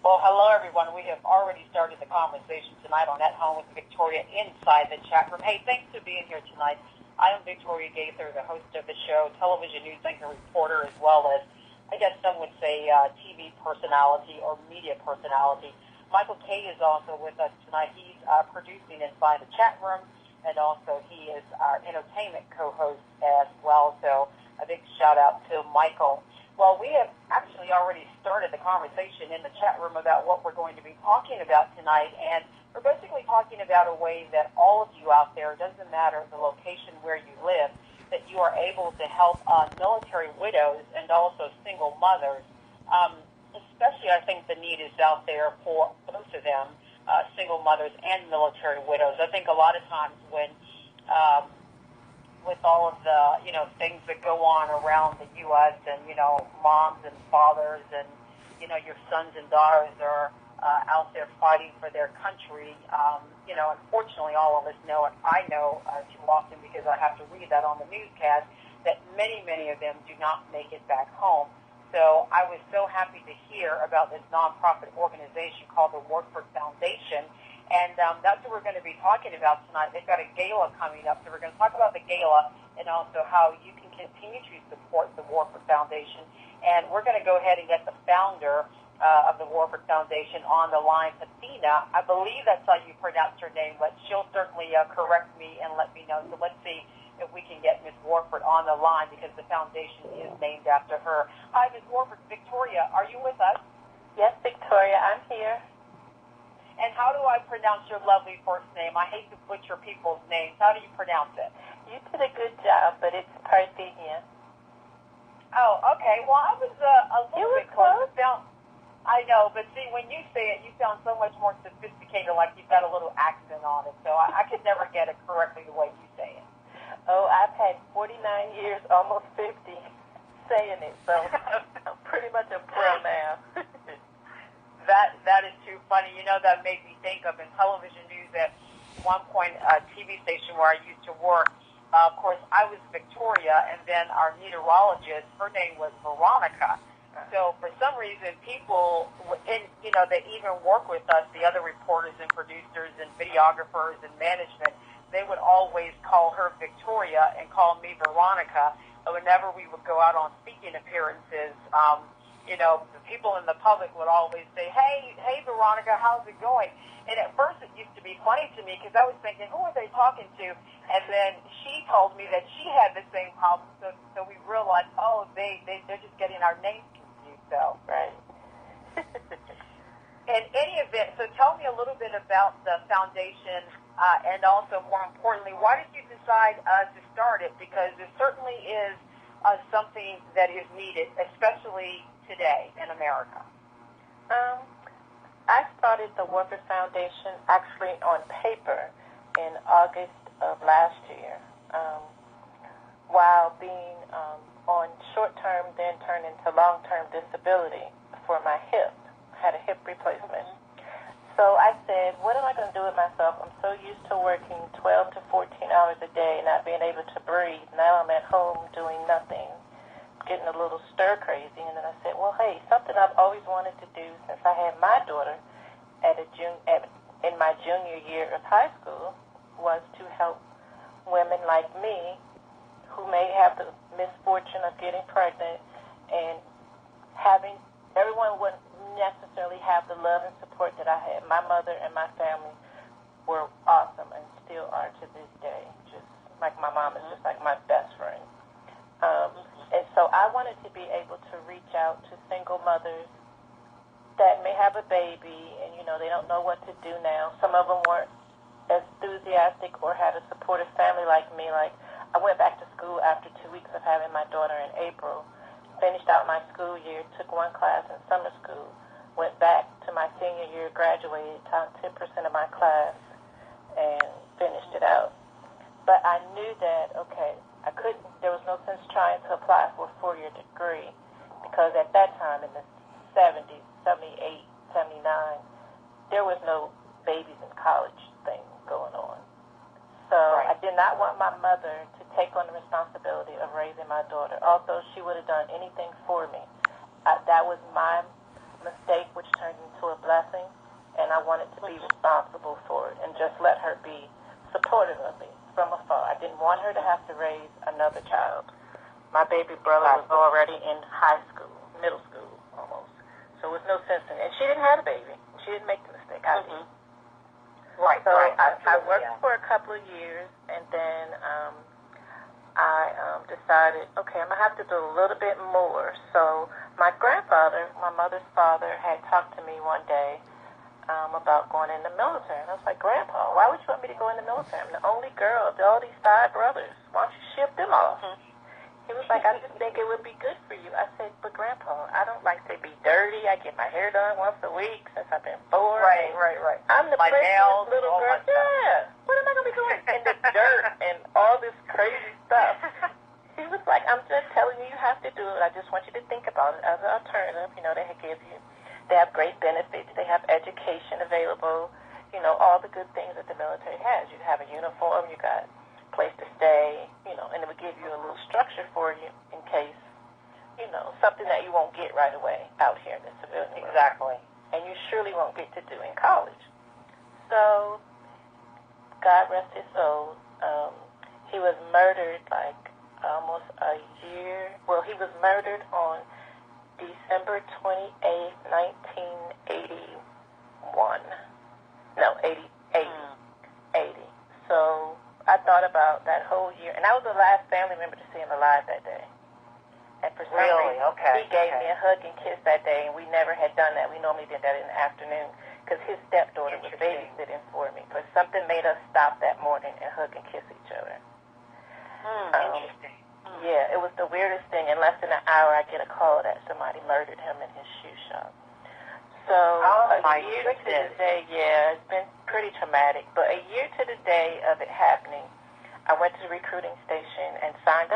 Well, hello, everyone. We have already started the conversation tonight on At Home with Victoria inside the chat room. Hey, thanks for being here tonight. I am Victoria Gaither, the host of the show, television news anchor reporter, as well as, I guess some would say, TV personality or media personality. Michael Kay is also with us tonight. He's producing inside the chat room, and also he is our entertainment co-host as well. So a big shout-out to Michael. Well, we have actually already started the conversation in the chat room about what we're going to be talking about tonight, and we're basically talking about a way that all of you out there, it doesn't matter the location where you live, that you are able to help military widows and also single mothers. Especially, I think the need is out there for both of them, single mothers and military widows. I think a lot of times when with all of the, things that go on around the U.S. and, moms and fathers and, your sons and daughters are out there fighting for their country. Unfortunately, all of us know, and I know too often because I have to read that on the newscast, that many, many of them do not make it back home. So I was so happy to hear about this nonprofit organization called the Warford Foundation. And that's what we're going to be talking about tonight. They've got a gala coming up, so we're going to talk about the gala and also how you can continue to support the Warford Foundation. And we're going to go ahead and get the founder of the Warford Foundation on the line, Parthenia. I believe that's how you pronounce her name, but she'll certainly correct me and let me know. So let's see if we can get Ms. Warford on the line because the foundation is named after her. Hi, Ms. Warford. Victoria, are you with us? Yes, Victoria, I'm here. And how do I pronounce your lovely first name? I hate to butcher people's names. How do you pronounce it? You did a good job, but it's Parthenia. Oh, okay. Well, I was a little bit close. I know, but see, when you say it, you sound so much more sophisticated, like you've got a little accent on it. So I could never get it correctly the way you say it. Oh, I've had 49 years, almost 50, saying it, so I'm pretty much a pro now. That is too funny. That made me think of in television news at one point, a TV station where I used to work. Of course, I was Victoria, and then our meteorologist, her name was Veronica. So for some reason, people, that even work with us, the other reporters and producers and videographers and management, they would always call her Victoria and call me Veronica. Whenever we would go out on speaking appearances, the people in the public would always say, hey, Veronica, how's it going? And at first it used to be funny to me because I was thinking, who are they talking to? And then she told me that she had the same problem. So we realized, they're just getting our names confused. So, right. In any event, so tell me a little bit about the foundation and also, more importantly, why did you decide to start it? Because it certainly is something that is needed, especially today in America. I started the Warford Foundation actually on paper in August of last year while being on short-term, then turned into long-term disability for my hip. I had a hip replacement. So I said, what am I going to do with myself? I'm so used to working 12 to 14 hours a day, not being able to breathe. Now I'm at home doing nothing, getting a little stir crazy. And then I said, well, hey, something I've always wanted to do since I had my daughter in my junior year of high school was to help women like me who may have the misfortune of getting pregnant and everyone wouldn't necessarily have the love and support that I had. My mother and my family were awesome and still are to this day. Just like my mom is just like my best friend. And so I wanted to be able to reach out to single mothers that may have a baby and, they don't know what to do now. Some of them weren't as enthusiastic or had a supportive family like me. Like, I went back to school after 2 weeks of having my daughter in April, finished out my school year, took one class in summer school, went back to my senior year, graduated, taught 10% of my class, and finished it out. But I knew that, there was no sense trying to apply for a 4-year degree because at that time in the 70s, 78, 79, there was no babies in college thing going on. So right. I did not want my mother to take on the responsibility of raising my daughter, although she would have done anything for me. That was my mistake, which turned into a blessing, and I wanted to be responsible for it and just let her be supportive of me from afar. I didn't want her to have to raise another child. My baby brother was already in high school, middle school almost, so it was no sense in it. And she didn't have a baby. She didn't make the mistake. I did. Right, so right. I worked for a couple of years, and then I decided, okay, I'm going to have to do a little bit more. So my grandfather, my mother's father, had talked to me one day about going in the military. And I was like, Grandpa, why would you want me to go in the military? I'm the only girl of all these 5 brothers. Why don't you ship them off? He was like, I just think it would be good for you. I said, but Grandpa, I don't like to be dirty. I get my hair done once a week since I've been 4. Right. I'm the prettiest little girl. Yeah. What am I going to be doing in the dirt and all this crazy stuff? He was like, I'm just telling you, you have to do it. I just want you to think about it as an alternative. You know, they have great benefits. They have education available. You know, all the good things that the military has. You have a uniform. You got place to stay, you know, and it would give you a little structure for you in case, you know, something that you won't get right away out here in the civilian world. Exactly. And you surely won't get to do in college. So, God rest his soul, he was murdered like almost a year. Well, he was murdered on December 28th, 1981. No, 80. So, I thought about that whole year, and I was the last family member to see him alive that day. And for some reason, he gave me a hug and kiss that day, and we never had done that. We normally did that in the afternoon because his stepdaughter was babysitting for me. But something made us stop that morning and hug and kiss each other. Interesting. Yeah, it was the weirdest thing. In less than an hour, I get a call that somebody murdered him in his shoe shop. So a year to the day, it's been pretty traumatic. But a year to the day of it happening, I went to the recruiting station and signed